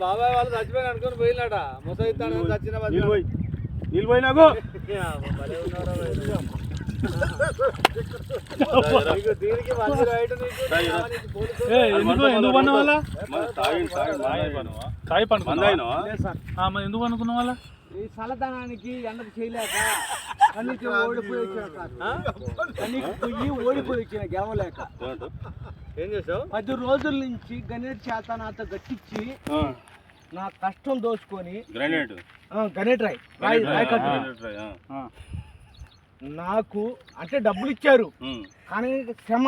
బాబాయ్ వాళ్ళు చచ్చిపోయిన అనుకుని పోయినట ముసైతాను చచ్చిన నిలిపోయినాకు ఎందుకు పన్న వాళ్ళ తాగి పండుకున్నా ఎందుకు పండుకున్న వాళ్ళ ఈ చల్లదనానికి ఎండకు చేయలేక కన్నీకి ఓడిపోయి వచ్చిన గెవలేక ఏం చేసావు 10 రోజుల నుంచి గణేట్ చేత నాతో గట్టించి నా కష్టం దోచుకొని గణేట్ రాయ్ నాకు అంటే డబ్బులు ఇచ్చారు కానీ క్షమ